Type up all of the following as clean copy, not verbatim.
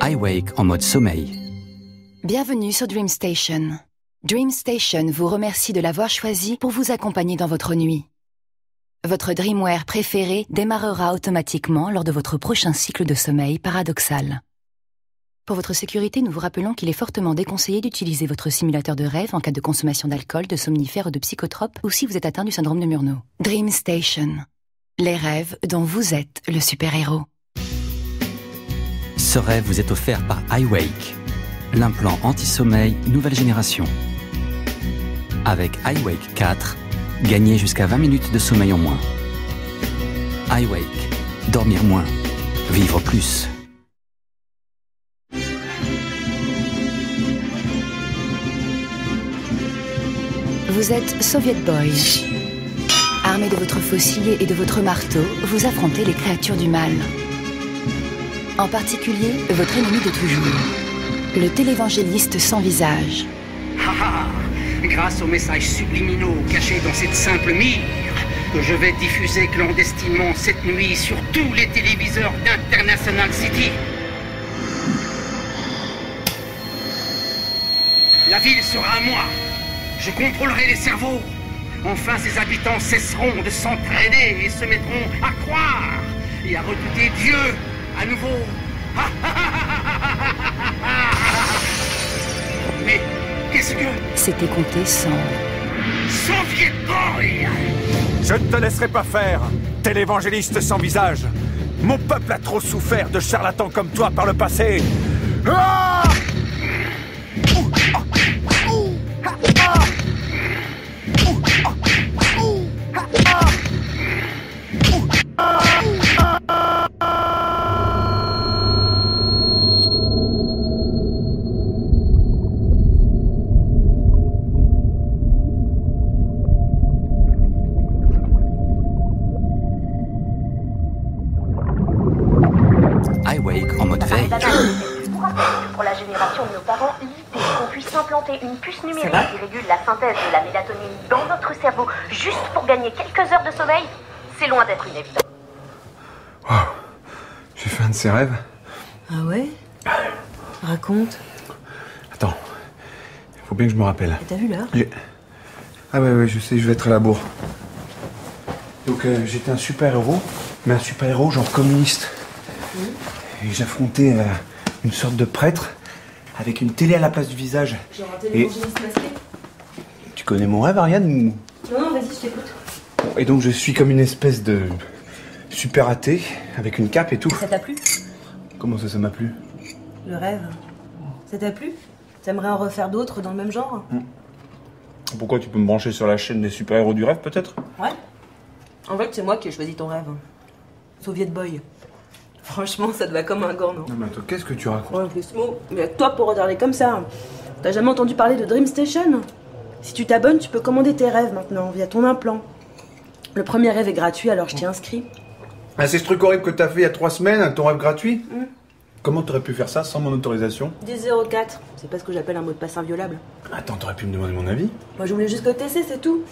iWake en mode sommeil. Bienvenue sur Dream Station. Dream Station vous remercie de l'avoir choisi pour vous accompagner dans votre nuit. Votre Dreamwear préféré démarrera automatiquement lors de votre prochain cycle de sommeil paradoxal. Pour votre sécurité, nous vous rappelons qu'il est fortement déconseillé d'utiliser votre simulateur de rêve en cas de consommation d'alcool, de somnifères ou de psychotropes ou si vous êtes atteint du syndrome de Murnau. Dream Station. Les rêves dont vous êtes le super-héros. Ce rêve vous est offert par iWake, l'implant anti-sommeil nouvelle génération. Avec iWake 4, gagnez jusqu'à 20 minutes de sommeil en moins. iWake, dormir moins, vivre plus. Vous êtes Soviet Boy. Armé de votre faucille et de votre marteau, vous affrontez les créatures du mal. En particulier, votre ennemi de toujours, le télévangéliste sans visage. Grâce aux messages subliminaux cachés dans cette simple mire, que je vais diffuser clandestinement cette nuit sur tous les téléviseurs d'International City. La ville sera à moi. Je contrôlerai les cerveaux. Enfin, ses habitants cesseront de s'entraîner et se mettront à croire et à redouter Dieu à nouveau. Mais qu'est-ce que... C'était compté 100. Soviet Boy! Je ne te laisserai pas faire, télévangéliste sans visage. Mon peuple a trop souffert de charlatans comme toi par le passé. Ah! iWake en mode veille. Pour la génération de nos parents, l'idée qu'on puisse implanter une puce numérique qui régule la synthèse de la mélatonine dans notre cerveau juste pour gagner quelques heures de sommeil, c'est loin d'être une évidence. Wow. J'ai fait un de ces rêves. Ah ouais? Raconte. Attends, faut bien que je me rappelle. T'as vu l'heure? Ah ouais, je sais, je vais être à la bourre. Donc j'étais un super-héros, mais un super-héros genre communiste. Et j'affrontais une sorte de prêtre avec une télé à la place du visage. Genre un télévangéliste masqué? Tu connais mon rêve, Ariane ou... Non, vas-y, je t'écoute. Et donc je suis comme une espèce de super athée avec une cape et tout. Ça t'a plu? Comment ça m'a plu? Le rêve. Ça t'a plu? T'aimerais en refaire d'autres dans le même genre? Pourquoi tu peux me brancher sur la chaîne des super-héros du rêve peut-être? Ouais. En fait, c'est moi qui ai choisi ton rêve. Soviet Boy. Franchement, ça te va comme un gant, non? Non mais attends, qu'est-ce que tu racontes? Ouais, plus mot. Mais avec toi pour retarder comme ça. T'as jamais entendu parler de Dream Station? Si tu t'abonnes, tu peux commander tes rêves maintenant via ton implant. Le premier rêve est gratuit, alors je t'y inscris. Ah, c'est ce truc horrible que t'as fait il y a 3 semaines, ton rêve gratuit? Comment t'aurais pu faire ça sans mon autorisation? 1004, c'est pas ce que j'appelle un mot de passe inviolable. Attends, t'aurais pu me demander mon avis? Moi je voulais juste le tester, c'est tout.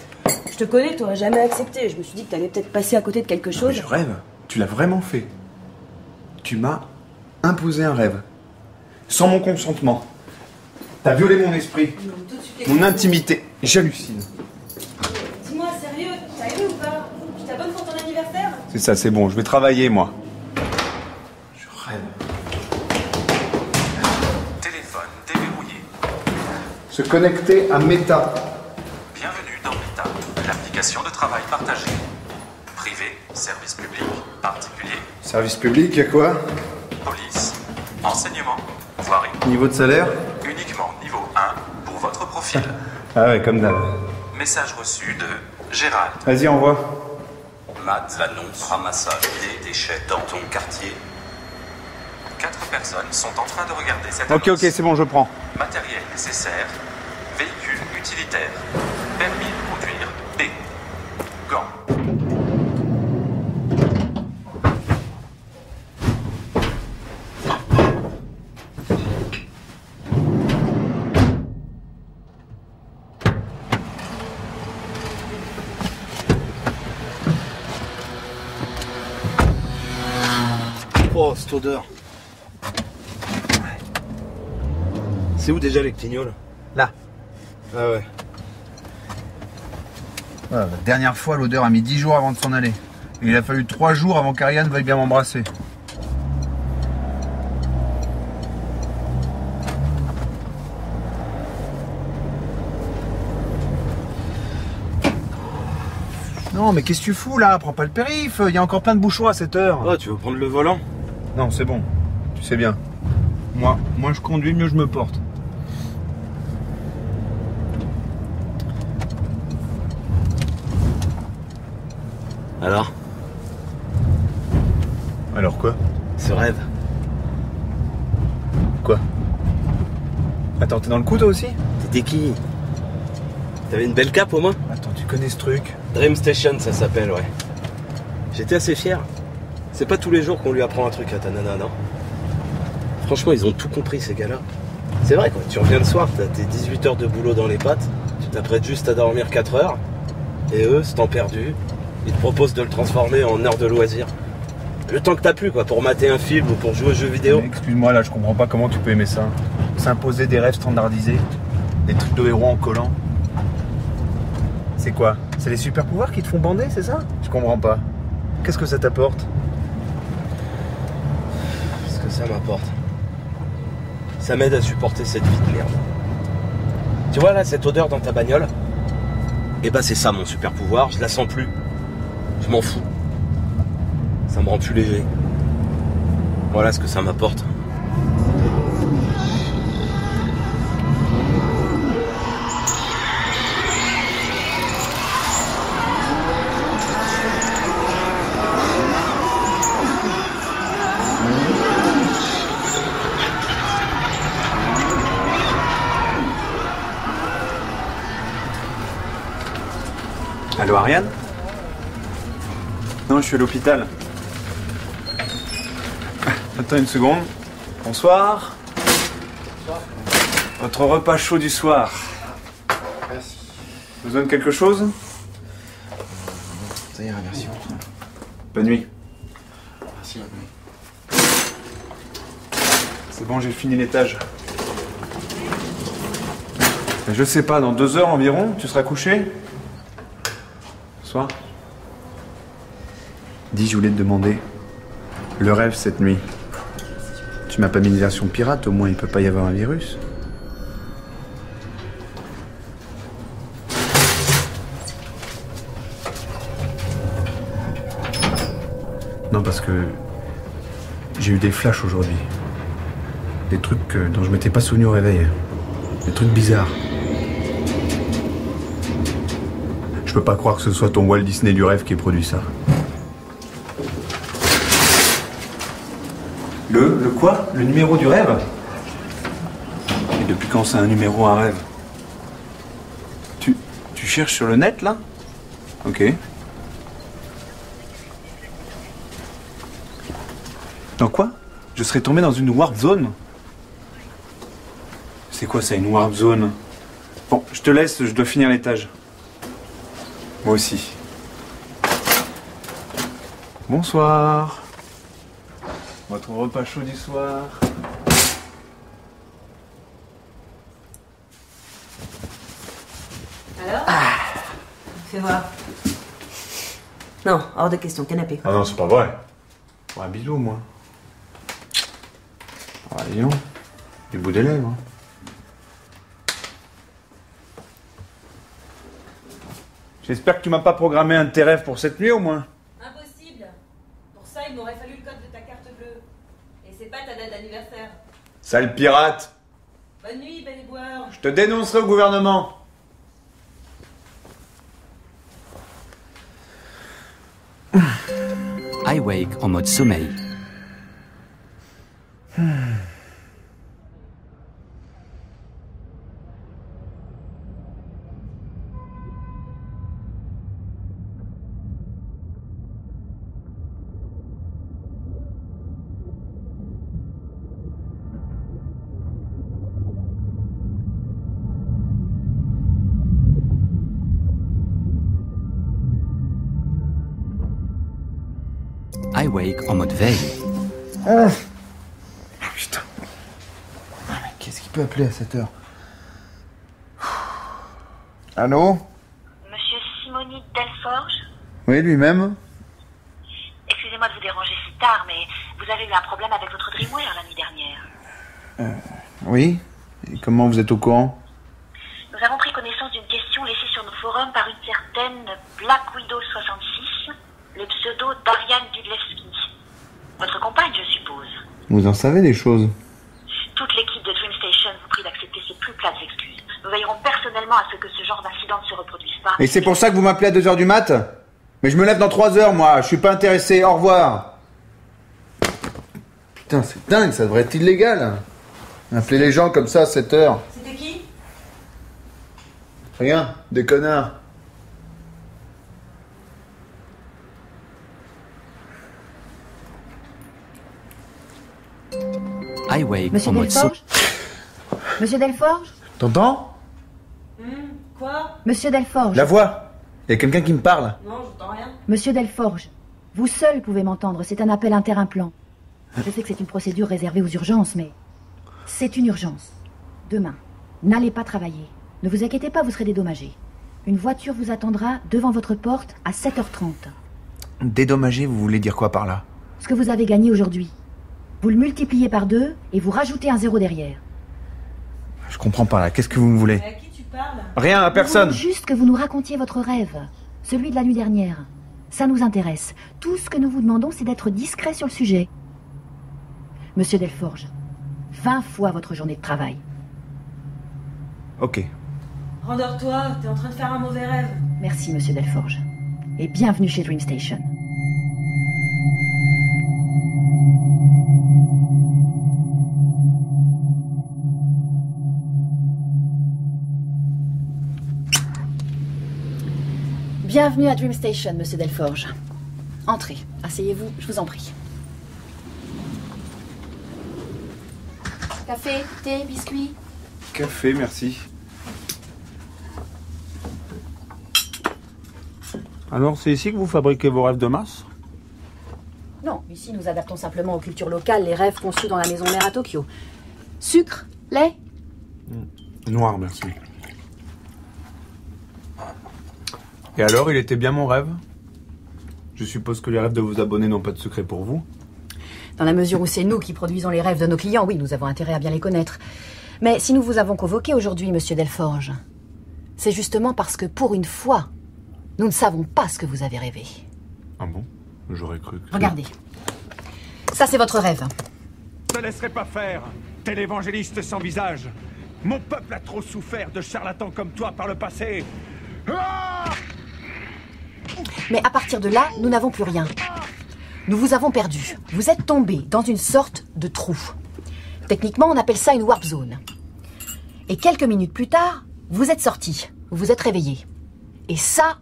Je te connais, t'aurais jamais accepté. Je me suis dit que t'allais peut-être passer à côté de quelque Non, chose. mais je rêve. Tu l'as vraiment fait. Tu m'as imposé un rêve. Sans mon consentement. T'as violé mon esprit. Non, tout de suite, Mon intimité. J'hallucine. Dis-moi, sérieux, t'as aimé ou pas? Tu t'abonnes pour ton anniversaire? C'est ça, c'est bon. Je vais travailler, moi. Je rêve. Téléphone déverrouillé. Se connecter à Meta. Bienvenue dans Meta, l'application de travail partagé. Privé, service public, particulier, Service public, y'a quoi? police, enseignement, voirie. Niveau de salaire? Uniquement niveau 1 pour votre profil. Ah ouais, comme d'hab. Message reçu de Gérald. Vas-y, envoie. Matt annonce ramassage des déchets dans ton quartier. 4 personnes sont en train de regarder cette Ok, annonce. c'est bon, je prends. Matériel nécessaire. Véhicule utilitaire. Permis de conduire. B. Gants. Oh, cette odeur. C'est où déjà les Clignols? Là. Ah ouais. Voilà, la dernière fois, l'odeur a mis 10 jours avant de s'en aller. Et il a fallu 3 jours avant qu'Ariane veuille bien m'embrasser. Non, mais qu'est-ce que tu fous là? Prends pas le périph', il y a encore plein de bouchons à cette heure. Oh, tu veux prendre le volant? Non, c'est bon. Tu sais bien. Moi je conduis, mieux je me porte. Alors? Alors quoi? Ce rêve. Quoi? Attends, t'es dans le coup toi aussi? T'étais qui? T'avais une belle cape au moins? Attends, tu connais ce truc? Dream Station, ça s'appelle, ouais. J'étais assez fier. C'est pas tous les jours qu'on lui apprend un truc à ta nana, non? Franchement, ils ont tout compris, ces gars-là. C'est vrai, quoi. Tu reviens le soir, t'as tes 18 heures de boulot dans les pattes, tu t'apprêtes juste à dormir 4 heures, et eux, c'est temps perdu, ils te proposent de le transformer en heure de loisir. Le temps que t'as plus, quoi, pour mater un film ou pour jouer aux jeux vidéo. Excuse-moi, là, je comprends pas comment tu peux aimer ça. S'imposer des rêves standardisés, des trucs de héros en collant. C'est quoi? C'est les super pouvoirs qui te font bander, c'est ça? Je comprends pas. Qu'est-ce que ça t'apporte? Ce que ça m'apporte. Ça m'aide à supporter cette vie de merde. Tu vois là, cette odeur dans ta bagnole? Eh ben c'est ça mon super pouvoir, je la sens plus. Je m'en fous. Ça me rend plus léger. Voilà ce que ça m'apporte. Allô, Ariane? Non, je suis à l'hôpital. Attends une seconde. Bonsoir. Bonsoir. Votre repas chaud du soir. Merci. Besoin de quelque chose? Ça ira, merci. Bonne nuit. Merci, bonne nuit. C'est bon, j'ai fini l'étage. Je sais pas, dans 2 heures environ, tu seras couché? Bonsoir. Dis, je voulais te demander. Le rêve cette nuit. Tu m'as pas mis une version pirate, au moins il peut pas y avoir un virus. Non, parce que j'ai eu des flashs aujourd'hui. Des trucs dont je m'étais pas souvenu au réveil. Des trucs bizarres. Je peux pas croire que ce soit ton Walt Disney du rêve qui ait produit ça. Le quoi? Le numéro du rêve? Et depuis quand c'est un numéro, un rêve? Tu cherches sur le net, là? Ok. Dans quoi? Je serais tombé dans une warp zone? C'est quoi ça, une warp zone? Bon, je te laisse, je dois finir l'étage. Moi aussi. Bonsoir. Votre repas chaud du soir. Alors? Fais voir. Non, hors de question, canapé. Ah non, c'est pas vrai. Un bisou, moi. Ah, dis donc. Du bout des lèvres. J'espère que tu m'as pas programmé un de tes rêves pour cette nuit, au moins. Impossible. Pour ça, il m'aurait fallu le code de ta carte bleue. Et c'est pas ta date d'anniversaire. Sale pirate. Bonne nuit, belle éboueur. Je te dénoncerai au gouvernement. iWake en mode sommeil. iWake en mode veille. Ah, putain. Ah, mais qu'est-ce qui peux appeler à cette heure. Allô? Monsieur Simonide Delforge? Oui, lui-même. Excusez-moi de vous déranger si tard, mais vous avez eu un problème avec votre Dreamwear la nuit dernière. Oui. Et comment vous êtes au courant? Nous avons pris connaissance d'une question laissée sur nos forums par une certaine Black Widow 66, le pseudo d'Ariane Dudlewski. Votre compagne, je suppose. Vous en savez des choses. Toute l'équipe de Dream Station vous prie d'accepter ces plus plates excuses. Nous veillerons personnellement à ce que ce genre d'incident ne se reproduise pas. Et c'est pour ça que vous m'appelez à 2h du mat? Mais je me lève dans 3 heures, moi. Je suis pas intéressé. Au revoir. Putain, c'est dingue. Ça devrait être illégal. Appeler les gens comme ça à 7 heures. C'était qui? Rien. Des connards. iWake Monsieur en mode Delforge? Monsieur Delforge? T'entends? Quoi? Monsieur Delforge? La voix. Y a quelqu'un qui me parle. Non, j'entends rien. Monsieur Delforge, vous seul pouvez m'entendre, c'est un appel interimplant. Je sais que c'est une procédure réservée aux urgences, mais c'est une urgence. Demain, n'allez pas travailler. Ne vous inquiétez pas, vous serez dédommagé. Une voiture vous attendra devant votre porte à 7h30. Dédommagé, vous voulez dire quoi par là? Ce que vous avez gagné aujourd'hui. Vous le multipliez par 2 et vous rajoutez un 0 derrière. Je comprends pas là. Qu'est-ce que vous me voulez? À qui tu parles? Rien, à personne. Nous voulons juste que vous nous racontiez votre rêve. Celui de la nuit dernière. Ça nous intéresse. Tout ce que nous vous demandons, c'est d'être discret sur le sujet. Monsieur Delforge, 20 fois votre journée de travail. Ok. Rendors-toi, t'es en train de faire un mauvais rêve. Merci, monsieur Delforge. Et bienvenue chez Dream Station. Bienvenue à Dream Station, monsieur Delforge. Entrez, asseyez-vous, je vous en prie. Café, thé, biscuits? Café, merci. Alors, c'est ici que vous fabriquez vos rêves de masse? Non, ici nous adaptons simplement aux cultures locales les rêves conçus dans la maison mère à Tokyo. Sucre, lait? Noir, merci. Et alors, il était bien mon rêve? Je suppose que les rêves de vos abonnés n'ont pas de secret pour vous? Dans la mesure où c'est nous qui produisons les rêves de nos clients, oui, nous avons intérêt à bien les connaître. Mais si nous vous avons convoqué aujourd'hui, monsieur Delforge, c'est justement parce que, pour une fois, nous ne savons pas ce que vous avez rêvé. Ah bon? J'aurais cru que... Regardez. Ça, c'est votre rêve. Je te laisserai pas faire, tel évangéliste sans visage. Mon peuple a trop souffert de charlatans comme toi par le passé. Ah! Mais à partir de là, nous n'avons plus rien. Nous vous avons perdu. Vous êtes tombé dans une sorte de trou. Techniquement, on appelle ça une warp zone. Et quelques minutes plus tard, vous êtes sorti. Vous vous êtes réveillé. Et ça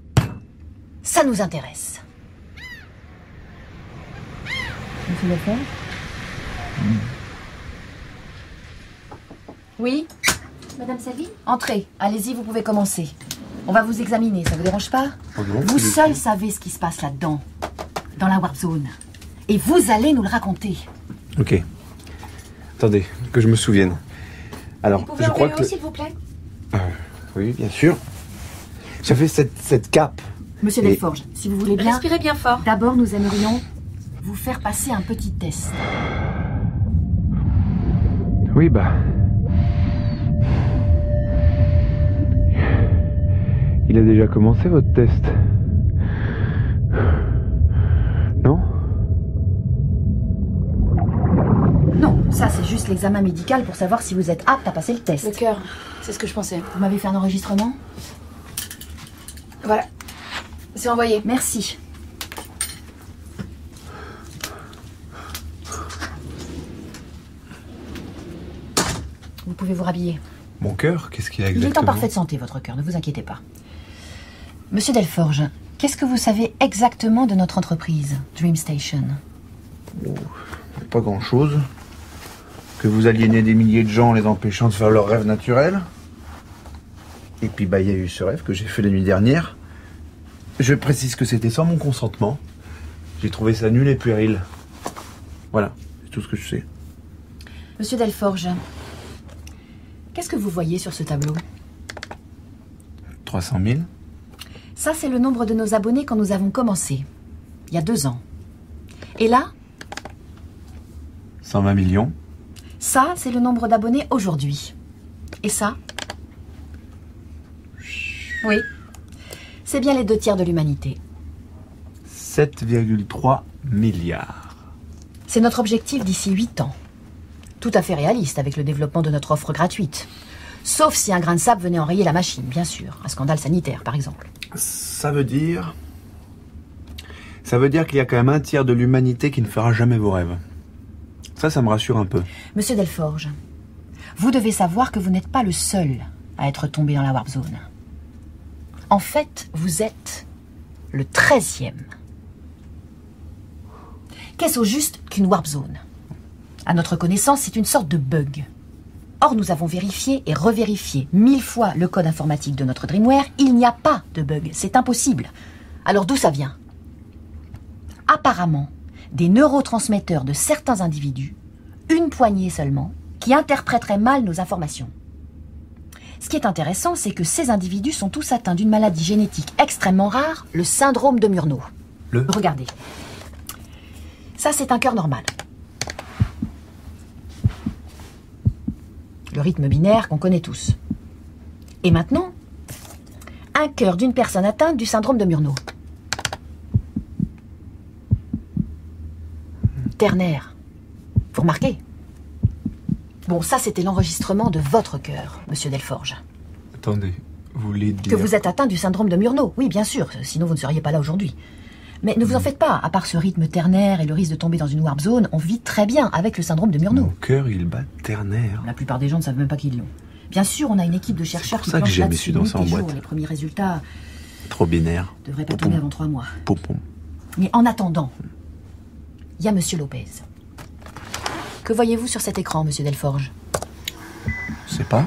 nous intéresse. Monsieur Lefebvre? Oui? Madame Salvi? Entrez. Allez-y, vous pouvez commencer. On va vous examiner, ça vous dérange pas? Oh non, vous seul savez ce qui se passe là-dedans, dans la warp zone. Et vous allez nous le raconter. Ok. Attendez, que je me souvienne. Alors, Vous pouvez je crois enlever que... s'il vous plaît? Oui, bien sûr. J'avais cette cape. Monsieur Delforge, si vous voulez bien... Respirez bien fort. D'abord, nous aimerions vous faire passer un petit test. Oui, bah... Il a déjà commencé votre test. Non? Non, ça c'est juste l'examen médical pour savoir si vous êtes apte à passer le test. Le cœur, c'est ce que je pensais. Vous m'avez fait un enregistrement? Voilà. C'est envoyé. Merci. Vous pouvez vous rhabiller. Mon cœur, qu'est-ce qu'il a Il exactement? est en parfaite santé, votre cœur, ne vous inquiétez pas. Monsieur Delforge, qu'est-ce que vous savez exactement de notre entreprise, Dream Station? Pas grand-chose. Que vous aliénez des milliers de gens en les empêchant de faire leur rêve naturel. Et puis, bah, il y a eu ce rêve que j'ai fait la nuit dernière. Je précise que c'était sans mon consentement. J'ai trouvé ça nul et puéril. Voilà, c'est tout ce que je sais. Monsieur Delforge, Qu'est-ce que vous voyez sur ce tableau? 300 000. Ça, c'est le nombre de nos abonnés quand nous avons commencé, il y a 2 ans. Et là, 120 millions. ça, c'est le nombre d'abonnés aujourd'hui. Et ça? Oui, c'est bien les 2/3 de l'humanité. 7,3 milliards. C'est notre objectif d'ici 8 ans. Tout à fait réaliste avec le développement de notre offre gratuite. Sauf si un grain de sable venait enrayer la machine, bien sûr. Un scandale sanitaire, par exemple. Ça veut dire qu'il y a quand même 1/3 de l'humanité qui ne fera jamais vos rêves. Ça me rassure un peu. Monsieur Delforge, vous devez savoir que vous n'êtes pas le seul à être tombé dans la Warp Zone. En fait, vous êtes le 13e. Qu'est-ce au juste qu'une Warp Zone? À notre connaissance, c'est une sorte de bug. Or, nous avons vérifié et revérifié 1000 fois le code informatique de notre Dreamware. Il n'y a pas de bug. C'est impossible. Alors, d'où ça vient? Apparemment, des neurotransmetteurs de certains individus, une poignée seulement, qui interpréteraient mal nos informations. Ce qui est intéressant, c'est que ces individus sont tous atteints d'une maladie génétique extrêmement rare, le syndrome de Murnau. Regardez. Ça, c'est un cœur normal. Le rythme binaire qu'on connaît tous. Et maintenant, un cœur d'une personne atteinte du syndrome de Murnau. Ternaire. Vous remarquez? Bon, ça, c'était l'enregistrement de votre cœur, monsieur Delforge. Attendez, vous voulez dire... Que vous êtes atteint du syndrome de Murnau. Oui, bien sûr, sinon vous ne seriez pas là aujourd'hui. Mais ne vous en faites pas, à part ce rythme ternaire et le risque de tomber dans une warp zone, on vit très bien avec le syndrome de Murnau. Mon cœur, il bat ternaire. La plupart des gens ne savent même pas qu'ils l'ont. Bien sûr, on a une équipe de chercheurs qui planchent là-dessus nuit et jour. boîte. Les premiers résultats Trop binaire. devraient pas tomber avant 3 mois. Poupon. Mais en attendant, il y a monsieur Lopez. Que voyez-vous sur cet écran, monsieur Delforge? Je sais pas.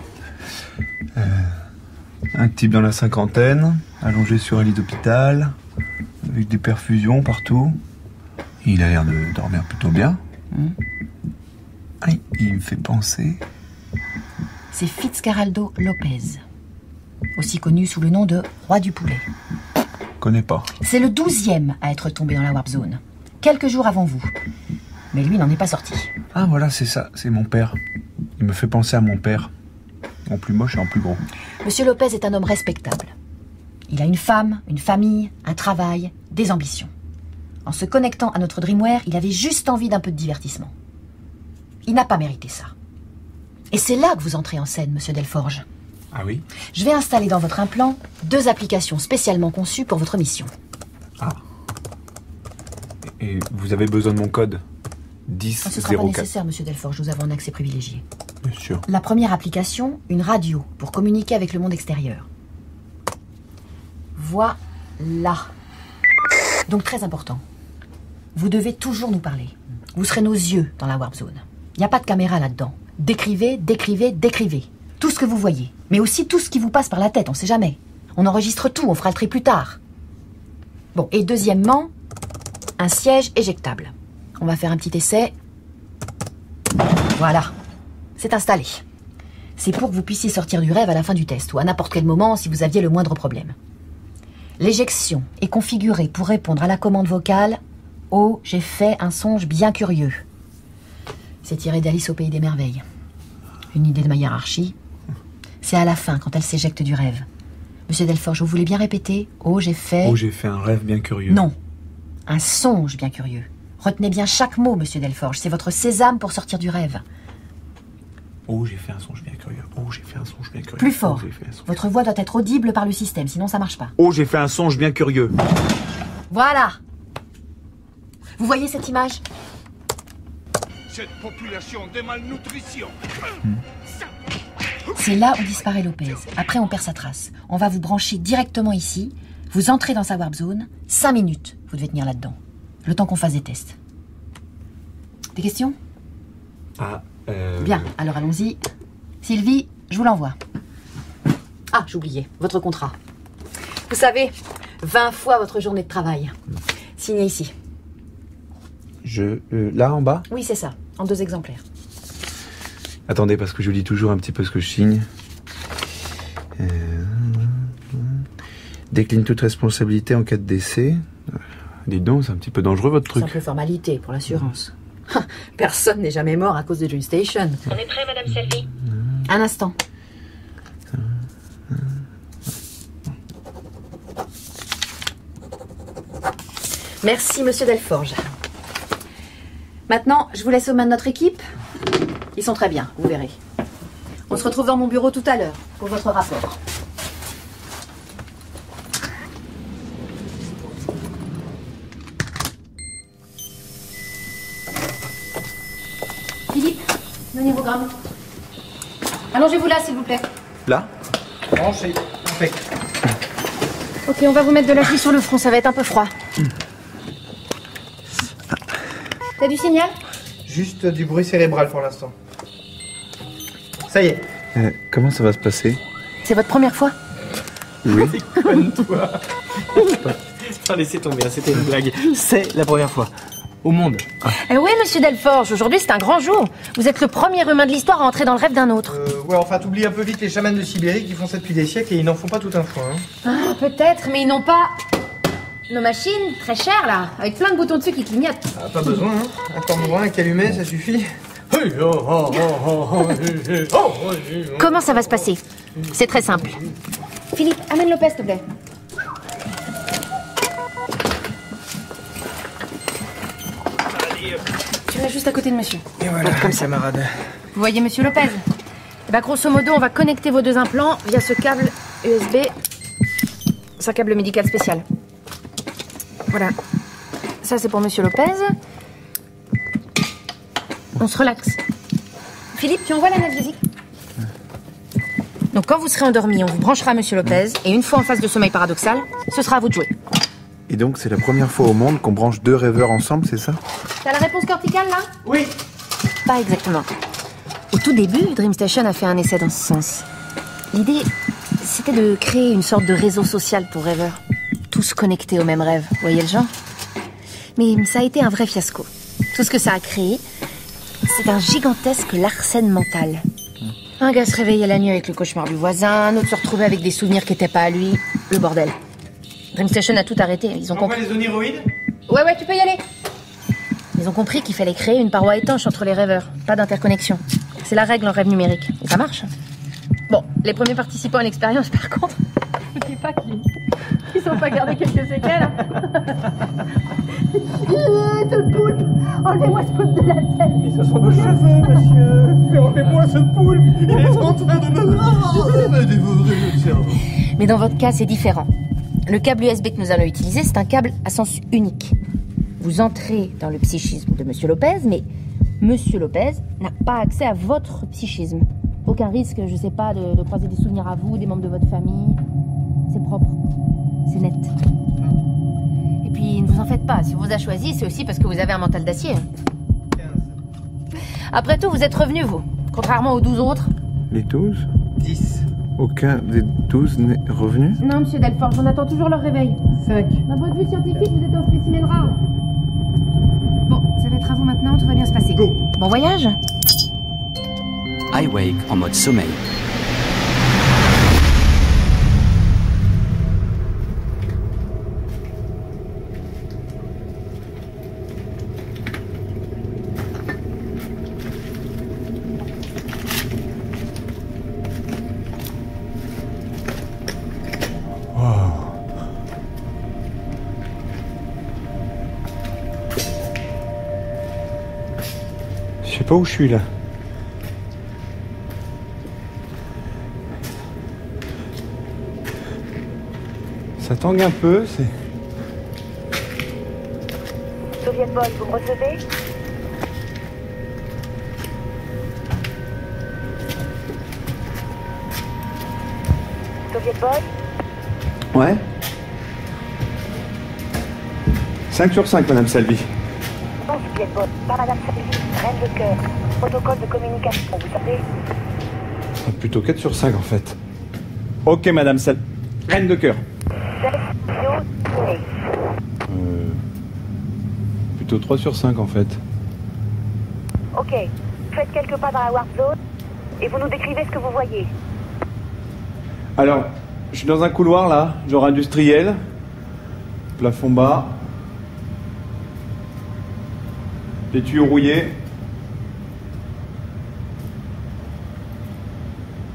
Un type dans la cinquantaine, allongé sur un lit d'hôpital, avec des perfusions partout. Il a l'air de dormir plutôt bien. Allez, il me fait penser... C'est Fitzcarraldo Lopez, aussi connu sous le nom de Roi du Poulet. Connais pas. C'est le 12e à être tombé dans la Warp Zone, quelques jours avant vous. Mais lui n'en est pas sorti. Ah voilà, c'est ça, c'est mon père. Il me fait penser à mon père. En plus moche et en plus gros. Monsieur Lopez est un homme respectable. Il a une femme, une famille, un travail, des ambitions. En se connectant à notre Dreamware, il avait juste envie d'un peu de divertissement. Il n'a pas mérité ça. Et c'est là que vous entrez en scène, monsieur Delforge. Ah oui? Je vais installer dans votre implant 2 applications spécialement conçues pour votre mission. Ah. Et vous avez besoin de mon code 1004. Ce ne sera pas nécessaire, monsieur Delforge, nous avons un accès privilégié. Bien sûr. La première application, une radio pour communiquer avec le monde extérieur. Voilà. Donc très important. Vous devez toujours nous parler. Vous serez nos yeux dans la Warp Zone. Il n'y a pas de caméra là-dedans. Décrivez, décrivez, décrivez. Tout ce que vous voyez. Mais aussi tout ce qui vous passe par la tête, on ne sait jamais. On enregistre tout, on fera le tri plus tard. Bon, et deuxièmement, un siège éjectable. On va faire un petit essai. Voilà. C'est installé. C'est pour que vous puissiez sortir du rêve à la fin du test, ou à n'importe quel moment si vous aviez le moindre problème. L'éjection est configurée pour répondre à la commande vocale « Oh, j'ai fait un songe bien curieux ». C'est tiré d'Alice au Pays des Merveilles. Une idée de ma hiérarchie. C'est à la fin, quand elle s'éjecte du rêve. Monsieur Delforge, vous voulez bien répéter « Oh, j'ai fait... » Oh, j'ai fait un rêve bien curieux. Non, un songe bien curieux. Retenez bien chaque mot, monsieur Delforge. C'est votre sésame pour sortir du rêve. Oh, j'ai fait un songe bien curieux. Oh, j'ai fait un songe bien curieux. Plus fort. Oh, Votre voix doit être audible par le système, sinon ça marche pas. Oh, j'ai fait un songe bien curieux. Voilà. Vous voyez cette image? Cette population de malnutrition. C'est là où disparaît Lopez. Après, on perd sa trace. On va vous brancher directement ici. Vous entrez dans sa Warp Zone. 5 minutes, vous devez tenir là-dedans. Le temps qu'on fasse des tests. Des questions? Bien, alors allons-y. Sylvie, je vous l'envoie. Ah, j'oubliais, votre contrat. Vous savez, 20 fois votre journée de travail. Signé ici. Là, en bas? Oui, c'est ça, en 2 exemplaires. Attendez, parce que je lis toujours un petit peu ce que je signe. Décline toute responsabilité en cas de décès. Dites donc, c'est un petit peu dangereux votre truc. Simple formalité pour l'assurance. Personne n'est jamais mort à cause de Dream Station. On est prêt, Madame Selby? Un instant. Merci, Monsieur Delforge. Maintenant, je vous laisse aux mains de notre équipe. Ils sont très bien, vous verrez. On se retrouve dans mon bureau tout à l'heure pour votre rapport. Philippe, donnez vos grammes. Allongez-vous là, s'il vous plaît. Là? Branché. Impec. Ok, on va vous mettre de la pluie sur le front, ça va être un peu froid. T'as du signal? Juste du bruit cérébral pour l'instant. Ça y est. Comment ça va se passer? C'est votre première fois? Oui. Conne-toi. Putain, laissez tomber, c'était une blague. C'est la première fois. Au monde. Oui, Monsieur Delforge, aujourd'hui c'est un grand jour. Vous êtes le premier humain de l'histoire à entrer dans le rêve d'un autre. Ouais, enfin, t'oublies un peu vite les chamans de Sibérie qui font ça depuis des siècles et ils n'en font pas tout un foin. Hein. Ah, peut-être, mais ils n'ont pas... nos machines, très chères là, avec plein de boutons dessus qui clignotent. Ah, pas besoin, hein. Un tambour, un calumet, ça suffit. Comment ça va se passer? C'est très simple. Philippe, amène Lopez, s'il te plaît. Tu vas juste à côté de monsieur. Et voilà, comme camarade. Vous voyez monsieur Lopez? Eh ben, grosso modo, on va connecter vos deux implants via ce câble USB. C'est un câble médical spécial. Voilà. Ça, c'est pour monsieur Lopez. On se relaxe. Philippe, tu envoies l'analgésique? Donc, quand vous serez endormi, on vous branchera monsieur Lopez. Et une fois en phase de sommeil paradoxal, ce sera à vous de jouer. Et donc, c'est la première fois au monde qu'on branche deux rêveurs ensemble, c'est ça? T'as la réponse corticale, là? Oui. Pas exactement. Au tout début, Dream Station a fait un essai dans ce sens. L'idée, c'était de créer une sorte de réseau social pour rêveurs. Tous connectés au même rêve, vous voyez le genre? Mais ça a été un vrai fiasco. Tout ce que ça a créé, c'est un gigantesque larcène mental. Un gars se réveillait la nuit avec le cauchemar du voisin, un autre se retrouvait avec des souvenirs qui n'étaient pas à lui. Le bordel. Dream Station a tout arrêté, ils ont compris... les oniroïdes? Ouais, tu peux y aller. Ils ont compris qu'il fallait créer une paroi étanche entre les rêveurs, pas d'interconnexion. C'est la règle en rêve numérique. Et ça marche. Bon, les premiers participants à l'expérience, par contre, je dis pas qu'ils sont pas gardés quelques séquelles. Ce poulpe! Enlevez-moi ce poulpe de la tête! Mais ce sont nos cheveux, monsieur! Mais enlevez-moi ce poulpe! Il est en train de me dévorer le cerveau! Mais dans votre cas, c'est différent. Le câble USB que nous allons utiliser, c'est un câble à sens unique. Vous entrez dans le psychisme de Monsieur Lopez, mais Monsieur Lopez n'a pas accès à votre psychisme. Aucun risque, je sais pas, de croiser des souvenirs à vous, des membres de votre famille. C'est propre. C'est net. Et puis, ne vous en faites pas. Si on vous a choisi, c'est aussi parce que vous avez un mental d'acier. Après tout, vous êtes revenus, vous. Contrairement aux 12 autres. Les 12? 10. Aucun des 12 n'est revenu? Non, monsieur Delforge, on attend toujours leur réveil. 5. D'un point de vue scientifique, vous êtes un spécimen rare. Bon, ça va être à vous maintenant, tout va bien se passer. Go. Bon voyage. iWake en mode sommeil. Je sais pas où je suis là. Ça tangue un peu, c'est... Soviet Boy, vous me recevez? Soviet Boy? Ouais. 5 sur 5, Madame Salvi. Non, Soviet Boy, pas Madame Salvi, reine de cœur. Protocole de communication, vous savez? Plutôt 4 sur 5, en fait. Ok, Madame Salvi. Reine de cœur. Plutôt 3 sur 5, en fait. Ok, faites quelques pas dans la warp zone et vous nous décrivez ce que vous voyez. Alors, je suis dans un couloir là, genre industriel, plafond bas, des tuyaux rouillés.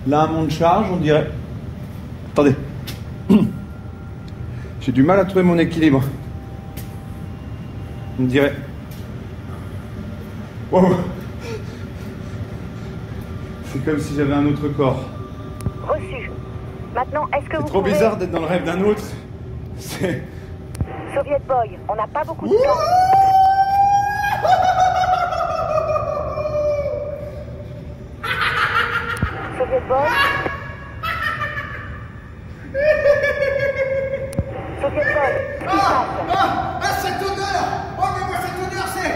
Là, un mont de charge, on dirait. Attendez. J'ai du mal à trouver mon équilibre. On dirait. Wow. C'est comme si j'avais un autre corps. Reçu. Maintenant, est-ce que vous C'est trop pouvez... bizarre d'être dans le rêve d'un autre. C'est... Soviet Boy, on n'a pas beaucoup de temps. Soviet Boy. Soviet Boy, qu'est-ce qui se passe? Cette odeur! Oh, mais moi, cette odeur, c'est...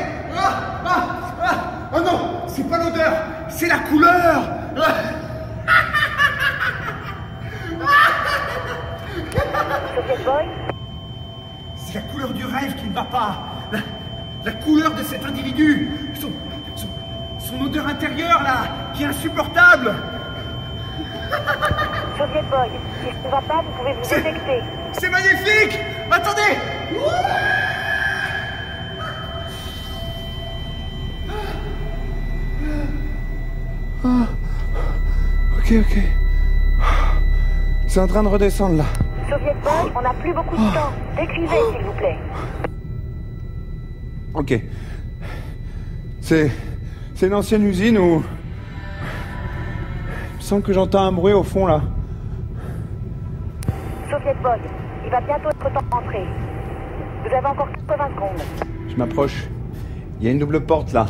Oh non, c'est pas l'odeur, c'est la couleur! Soviet Boy? C'est la couleur du rêve qui ne va pas. La couleur de cet individu. Son odeur intérieure, là, qui est insupportable. Soviet Boy, si ça ne va pas, vous pouvez vous détecter. C'est magnifique! Attendez! Ok. C'est en train de redescendre là. Soviet Boy, on n'a plus beaucoup de temps. Décrivez, s'il vous plaît. Ok. C'est une ancienne usine où... Il me semble que j'entends un bruit au fond là. Soviet Boy, il va bientôt être temps d'entrer. Vous avez encore 80 secondes. Je m'approche. Il y a une double porte là.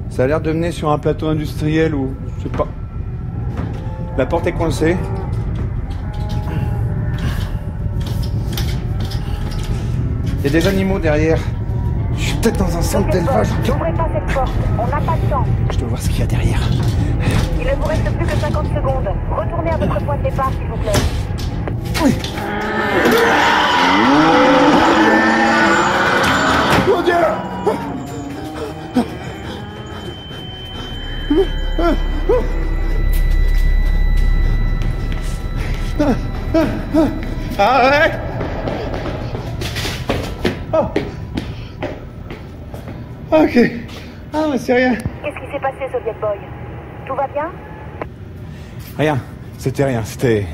Ça a l'air de mener sur un plateau industriel ou... Je sais pas. La porte est coincée. Il y a des animaux derrière. Je suis peut-être dans un centre d'élevage. N'ouvrez pas cette porte, on n'a pas de temps. Je dois voir ce qu'il y a derrière. Il ne vous reste plus que 50 secondes. Retournez à votre point de départ, s'il vous plaît. Oui. Mon Dieu! Arrête! Oh. Ok. Ah, mais c'est rien. Qu'est-ce qui s'est passé, Soviet Boy? Tout va bien? Rien. C'était rien. C'était...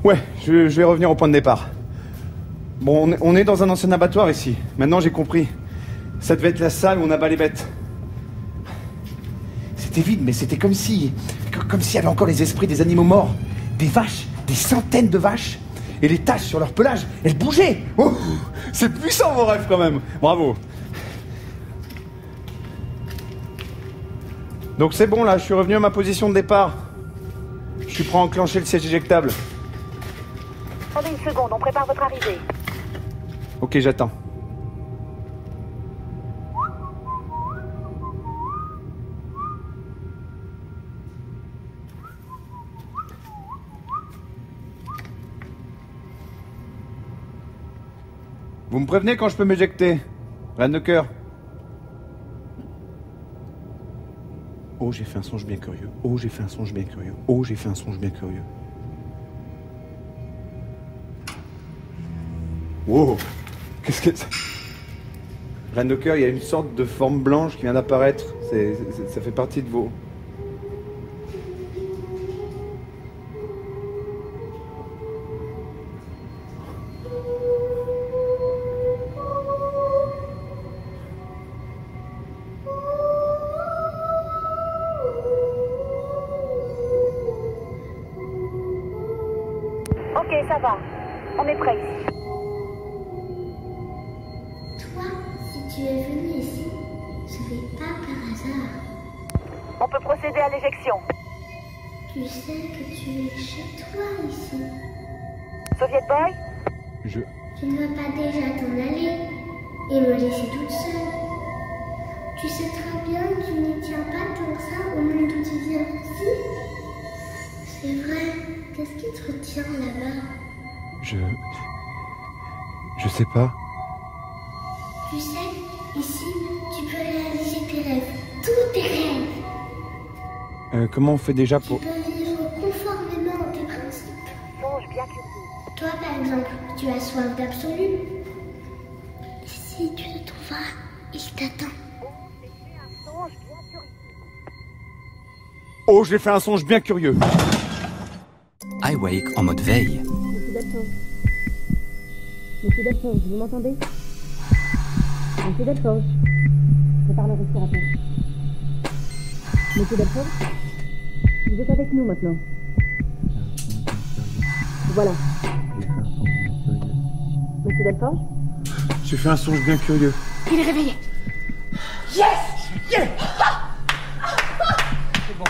Ouais, je vais revenir au point de départ. Bon, on est dans un ancien abattoir ici. Maintenant, j'ai compris. Ça devait être la salle où on abat les bêtes. C'était vide, mais c'était comme si... Comme s'il y avait encore les esprits des animaux morts. Des vaches, des centaines de vaches. Et les taches sur leur pelage, elles bougeaient. Oh, c'est puissant, vos rêves, quand même. Bravo. Donc c'est bon, là, je suis revenu à ma position de départ. Je suis prêt à enclencher le siège éjectable. Attendez une seconde, on prépare votre arrivée. Ok, j'attends. Vous me prévenez quand je peux m'éjecter. Reine de cœur. Oh, j'ai fait un songe bien curieux. Oh, j'ai fait un songe bien curieux. Oh, j'ai fait un songe bien curieux. Wow. Qu'est-ce que c'est? Reine de cœur, il y a une sorte de forme blanche qui vient d'apparaître. Ça fait partie de vos... Ok, ça va. On est prêt ici. Toi, si tu es venu ici, ce n'est pas par hasard. On peut procéder à l'éjection. Tu sais que tu es chez toi ici. Soviet Boy? Tu ne vas pas déjà t'en aller et me laisser toute seule. Tu sais très bien que tu n'y tiens pas tant que ça au monde où tu viens ici. C'est vrai. Qu'est-ce qui te retient là-bas? Je sais pas. Tu sais, ici, tu peux réaliser tes rêves. Tous tes rêves. Comment on fait déjà pour... Tu peux vivre conformément à tes principes. Songe bien curieux. Toi, par exemple, tu as soif d'absolu. Si tu le trouveras, il t'attend. Oh, j'ai fait un songe bien curieux. iWake en mode veille. Monsieur Delforge, vous m'entendez? Monsieur Delforge, je parle au respirateur. Monsieur Delforge, vous êtes avec nous maintenant. Voilà. Monsieur Delforge? J'ai fait un songe bien curieux. Il est réveillé. Yes! Yes! C'est bon.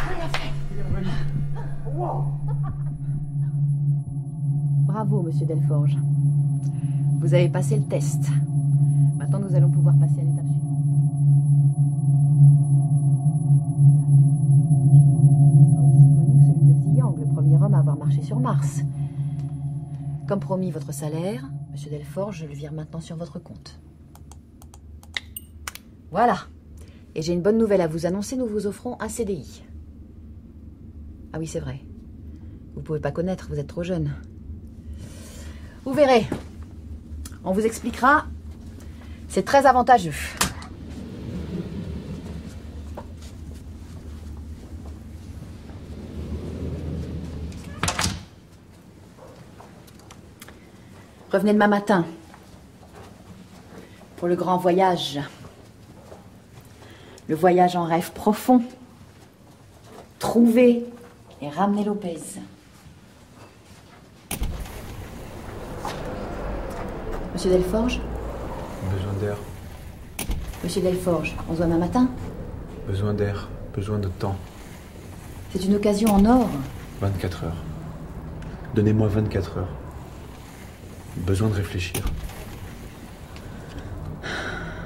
Wow. Bravo, monsieur Delforge. Vous avez passé le test. Maintenant, nous allons pouvoir passer à l'étape suivante. Un jour, sera aussi connu que celui de Xiang, le premier homme à avoir marché sur Mars. Comme promis, votre salaire, monsieur Delforge, je le vire maintenant sur votre compte. Voilà. Et j'ai une bonne nouvelle à vous annoncer, nous vous offrons un CDI. Ah oui, c'est vrai. Vous pouvez pas connaître, vous êtes trop jeune. Vous verrez. On vous expliquera. C'est très avantageux. Revenez demain matin pour le grand voyage. Le voyage en rêve profond. Trouver et ramener Lopez. Monsieur Delforge? Besoin d'air. Monsieur Delforge, on se voit demain matin? Besoin d'air. Besoin de temps. C'est une occasion en or. 24 heures. Donnez-moi 24 heures. Besoin de réfléchir.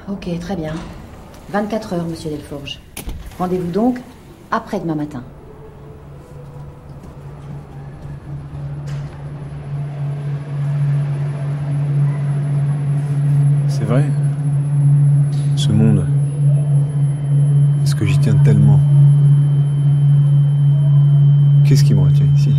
Ok, très bien. 24 heures, monsieur Delforge. Rendez-vous donc après-demain matin. C'est vrai. Ce monde. Est-ce que j'y tiens tellement? Qu'est-ce qui me retient ici?